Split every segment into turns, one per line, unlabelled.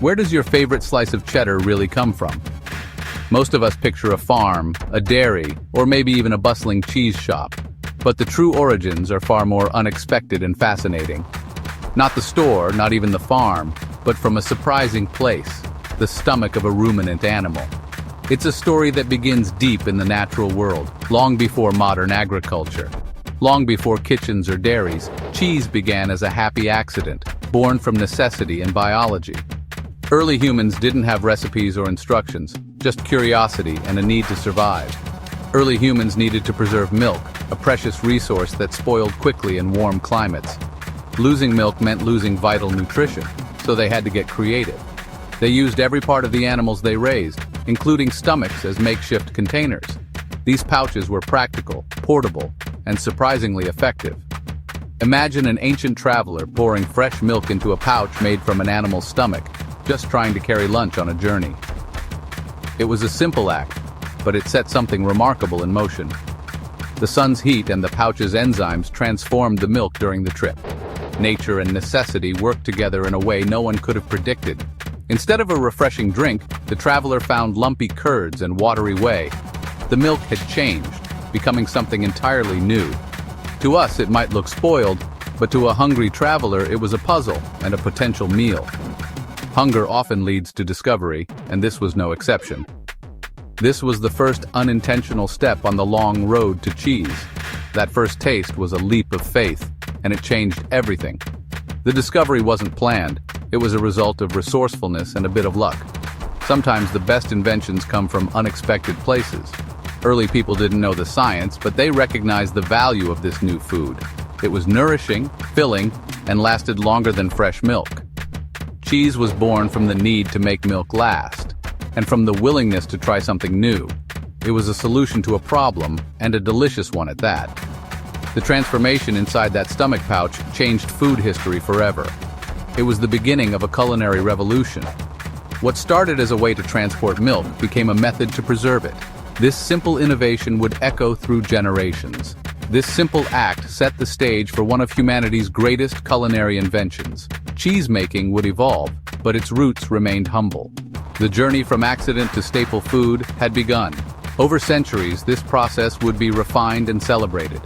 Where does your favorite slice of cheddar really come from? Most of us picture a farm, a dairy, or maybe even a bustling cheese shop. But the true origins are far more unexpected and fascinating. Not the store, not even the farm, but from a surprising place, the stomach of a ruminant animal. It's a story that begins deep in the natural world, long before modern agriculture. Long before kitchens or dairies, cheese began as a happy accident, born from necessity and biology. Early humans didn't have recipes or instructions, just curiosity and a need to survive. Early humans needed to preserve milk, a precious resource that spoiled quickly in warm climates. Losing milk meant losing vital nutrition, so they had to get creative. They used every part of the animals they raised, including stomachs as makeshift containers. These pouches were practical, portable, and surprisingly effective. Imagine an ancient traveler pouring fresh milk into a pouch made from an animal's stomach, just trying to carry lunch on a journey. It was a simple act, but it set something remarkable in motion. The sun's heat and the pouch's enzymes transformed the milk during the trip. Nature and necessity worked together in a way no one could have predicted. Instead of a refreshing drink, the traveler found lumpy curds and watery whey. The milk had changed, becoming something entirely new. To us, it might look spoiled, but to a hungry traveler, it was a puzzle and a potential meal. Hunger often leads to discovery, and this was no exception. This was the first unintentional step on the long road to cheese. That first taste was a leap of faith, and it changed everything. The discovery wasn't planned. It was a result of resourcefulness and a bit of luck. Sometimes the best inventions come from unexpected places. Early people didn't know the science, but they recognized the value of this new food. It was nourishing, filling, and lasted longer than fresh milk. Cheese was born from the need to make milk last, and from the willingness to try something new. It was a solution to a problem, and a delicious one at that. The transformation inside that stomach pouch changed food history forever. It was the beginning of a culinary revolution. What started as a way to transport milk became a method to preserve it. This simple innovation would echo through generations. This simple act set the stage for one of humanity's greatest culinary inventions. Cheese-making would evolve, but its roots remained humble. The journey from accident to staple food had begun. Over centuries, this process would be refined and celebrated.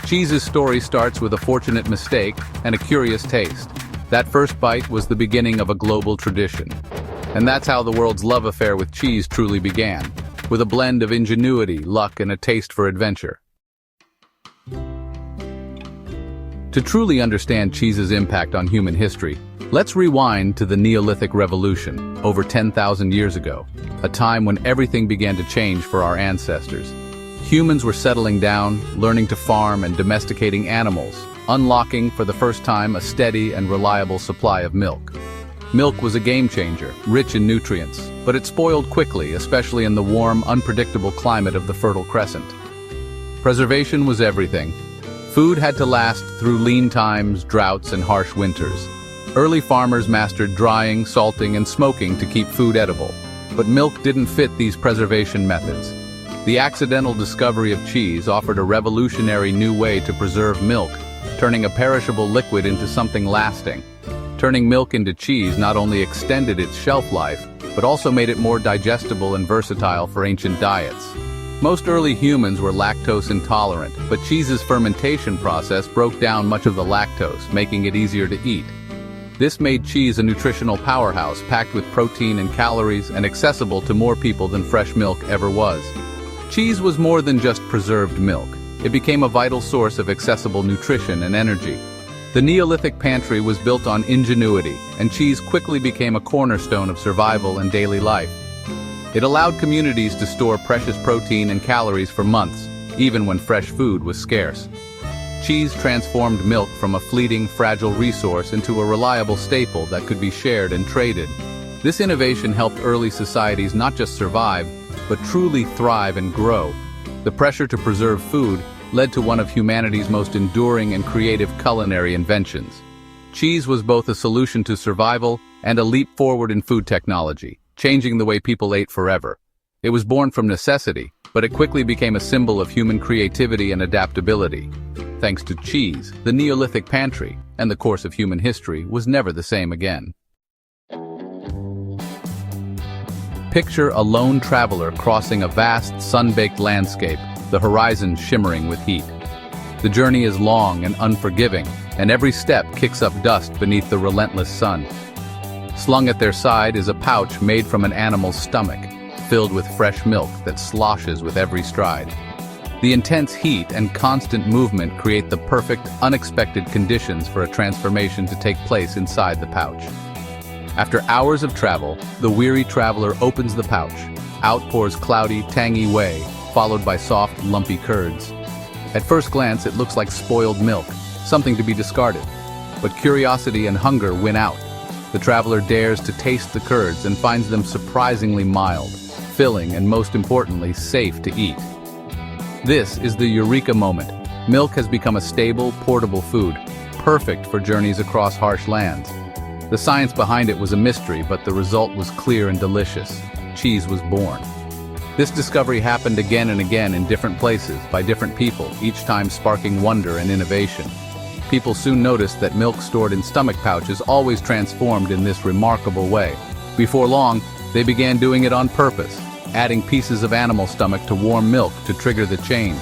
Cheese's story starts with a fortunate mistake and a curious taste. That first bite was the beginning of a global tradition. And that's how the world's love affair with cheese truly began, with a blend of ingenuity, luck, and a taste for adventure. To truly understand cheese's impact on human history, let's rewind to the Neolithic Revolution, over 10,000 years ago, a time when everything began to change for our ancestors. Humans were settling down, learning to farm and domesticating animals, unlocking for the first time a steady and reliable supply of milk. Milk was a game changer, rich in nutrients, but it spoiled quickly, especially in the warm, unpredictable climate of the Fertile Crescent. Preservation was everything. Food had to last through lean times, droughts, and harsh winters. Early farmers mastered drying, salting, and smoking to keep food edible, but milk didn't fit these preservation methods. The accidental discovery of cheese offered a revolutionary new way to preserve milk, turning a perishable liquid into something lasting. Turning milk into cheese not only extended its shelf life, but also made it more digestible and versatile for ancient diets. Most early humans were lactose intolerant, but cheese's fermentation process broke down much of the lactose, making it easier to eat. This made cheese a nutritional powerhouse packed with protein and calories and accessible to more people than fresh milk ever was. Cheese was more than just preserved milk. It became a vital source of accessible nutrition and energy. The Neolithic pantry was built on ingenuity, and cheese quickly became a cornerstone of survival and daily life. It allowed communities to store precious protein and calories for months, even when fresh food was scarce. Cheese transformed milk from a fleeting, fragile resource into a reliable staple that could be shared and traded. This innovation helped early societies not just survive, but truly thrive and grow. The pressure to preserve food led to one of humanity's most enduring and creative culinary inventions. Cheese was both a solution to survival and a leap forward in food technology, changing the way people ate forever. It was born from necessity, but it quickly became a symbol of human creativity and adaptability. Thanks to cheese, the Neolithic pantry and the course of human history was never the same again. Picture a lone traveler crossing a vast, sun-baked landscape, the horizon shimmering with heat. The journey is long and unforgiving, and every step kicks up dust beneath the relentless sun. Slung at their side is a pouch made from an animal's stomach, filled with fresh milk that sloshes with every stride. The intense heat and constant movement create the perfect, unexpected conditions for a transformation to take place inside the pouch. After hours of travel, the weary traveler opens the pouch. Out pours cloudy, tangy whey, followed by soft, lumpy curds. At first glance, it looks like spoiled milk, something to be discarded. But curiosity and hunger win out. The traveler dares to taste the curds and finds them surprisingly mild, filling, and most importantly, safe to eat. This is the eureka moment. Milk has become a stable, portable food, perfect for journeys across harsh lands. The science behind it was a mystery, but the result was clear and delicious. Cheese was born. This discovery happened again and again in different places, by different people, each time sparking wonder and innovation. People soon noticed that milk stored in stomach pouches always transformed in this remarkable way. Before long, they began doing it on purpose, adding pieces of animal stomach to warm milk to trigger the change.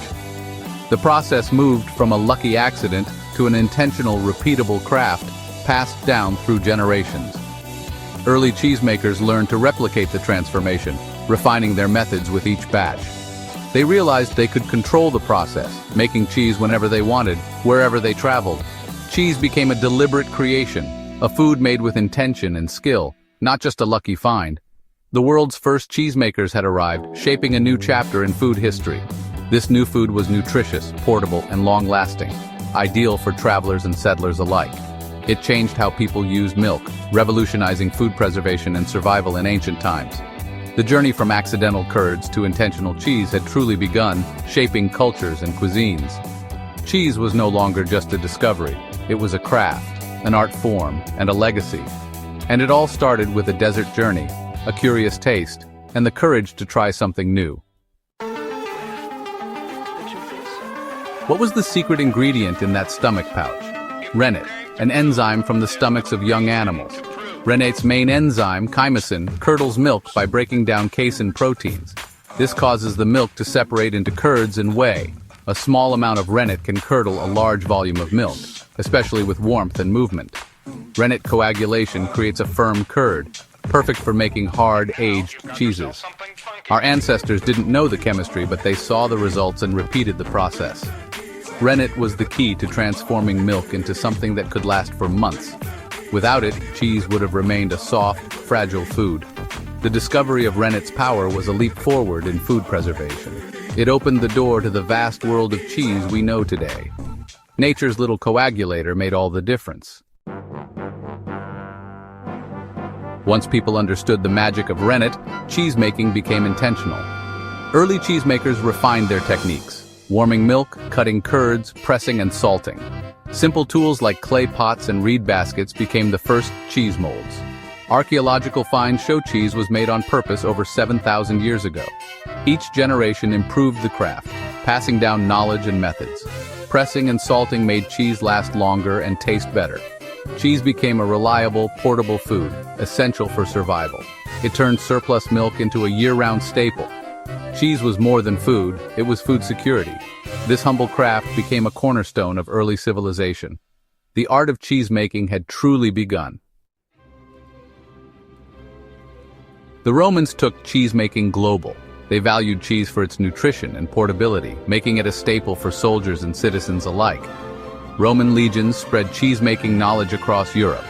The process moved from a lucky accident to an intentional, repeatable craft passed down through generations. Early cheesemakers learned to replicate the transformation, refining their methods with each batch. They realized they could control the process, making cheese whenever they wanted, wherever they traveled. Cheese became a deliberate creation, a food made with intention and skill, not just a lucky find. The world's first cheesemakers had arrived, shaping a new chapter in food history. This new food was nutritious, portable, and long-lasting, ideal for travelers and settlers alike. It changed how people used milk, revolutionizing food preservation and survival in ancient times. The journey from accidental curds to intentional cheese had truly begun, shaping cultures and cuisines. Cheese was no longer just a discovery. It was a craft, an art form, and a legacy. And it all started with a desert journey, a curious taste, and the courage to try something new. What was the secret ingredient in that stomach pouch? Rennet, an enzyme from the stomachs of young animals. Rennet's main enzyme, chymosin, curdles milk by breaking down casein proteins. This causes the milk to separate into curds and whey. A small amount of rennet can curdle a large volume of milk, especially with warmth and movement. Rennet coagulation creates a firm curd, perfect for making hard, aged cheeses. Our ancestors didn't know the chemistry, but they saw the results and repeated the process. Rennet was the key to transforming milk into something that could last for months. Without it, cheese would have remained a soft, fragile food. The discovery of rennet's power was a leap forward in food preservation. It opened the door to the vast world of cheese we know today. Nature's little coagulator made all the difference. Once people understood the magic of rennet, cheesemaking became intentional. Early cheesemakers refined their techniques, warming milk, cutting curds, pressing and salting. Simple tools like clay pots and reed baskets became the first cheese molds. Archaeological finds show cheese was made on purpose over 7,000 years ago. Each generation improved the craft, passing down knowledge and methods. Pressing and salting made cheese last longer and taste better. Cheese became a reliable, portable food, essential for survival. It turned surplus milk into a year-round staple. Cheese was more than food, it was food security. This humble craft became a cornerstone of early civilization. The art of cheese-making had truly begun. The Romans took cheese-making global. They valued cheese for its nutrition and portability, making it a staple for soldiers and citizens alike. Roman legions spread cheese-making knowledge across Europe.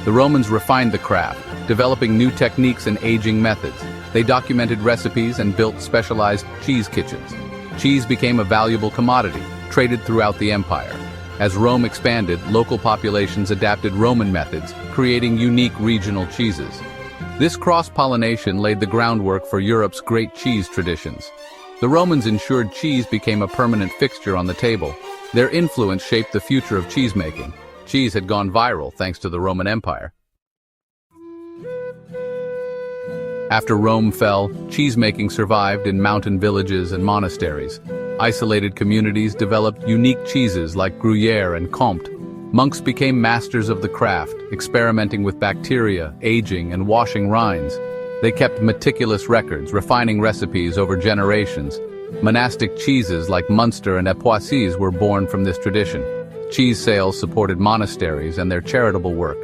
The Romans refined the craft, developing new techniques and aging methods. They documented recipes and built specialized cheese kitchens. Cheese became a valuable commodity, traded throughout the empire. As Rome expanded, local populations adapted Roman methods, creating unique regional cheeses. This cross-pollination laid the groundwork for Europe's great cheese traditions. The Romans ensured cheese became a permanent fixture on the table. Their influence shaped the future of cheesemaking. Cheese had gone viral thanks to the Roman Empire. After Rome fell, cheesemaking survived in mountain villages and monasteries. Isolated communities developed unique cheeses like Gruyere and Comte. Monks became masters of the craft, experimenting with bacteria, aging, and washing rinds. They kept meticulous records, refining recipes over generations. Monastic cheeses like Munster and Epoisses were born from this tradition. Cheese sales supported monasteries and their charitable work.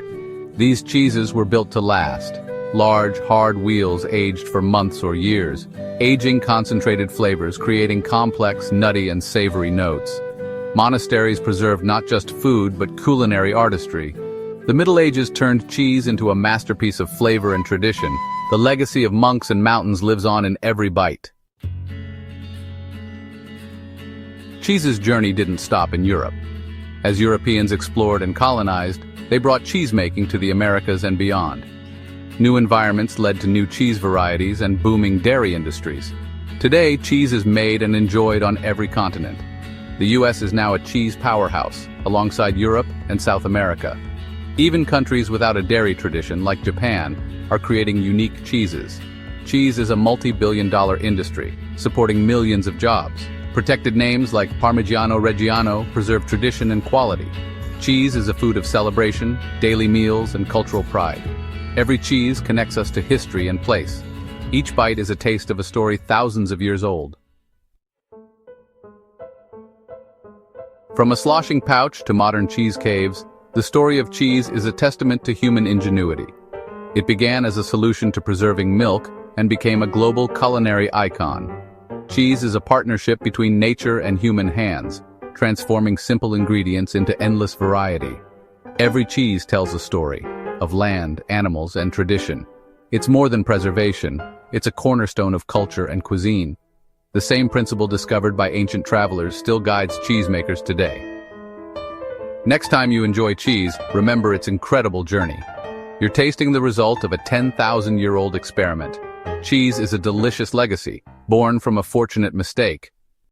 These cheeses were built to last. Large, hard wheels aged for months or years, aging concentrated flavors creating complex, nutty, and savory notes. Monasteries preserved not just food but culinary artistry. The Middle Ages turned cheese into a masterpiece of flavor and tradition. The legacy of monks and mountains lives on in every bite. Cheese's journey didn't stop in Europe. As Europeans explored and colonized, they brought cheesemaking to the Americas and beyond. New environments led to new cheese varieties and booming dairy industries. Today, cheese is made and enjoyed on every continent. The U.S. is now a cheese powerhouse, alongside Europe and South America. Even countries without a dairy tradition, like Japan, are creating unique cheeses. Cheese is a multi-billion-dollar industry, supporting millions of jobs. Protected names like Parmigiano Reggiano preserve tradition and quality. Cheese is a food of celebration, daily meals, and cultural pride. Every cheese connects us to history and place. Each bite is a taste of a story thousands of years old. From a sloshing pouch to modern cheese caves, the story of cheese is a testament to human ingenuity. It began as a solution to preserving milk and became a global culinary icon. Cheese is a partnership between nature and human hands, transforming simple ingredients into endless variety. Every cheese tells a story of land, animals, and tradition. It's more than preservation, it's a cornerstone of culture and cuisine. The same principle discovered by ancient travelers still guides cheesemakers today. Next time you enjoy cheese, remember its incredible journey. You're tasting the result of a 10,000-year-old experiment. Cheese is a delicious legacy, born from a fortunate mistake.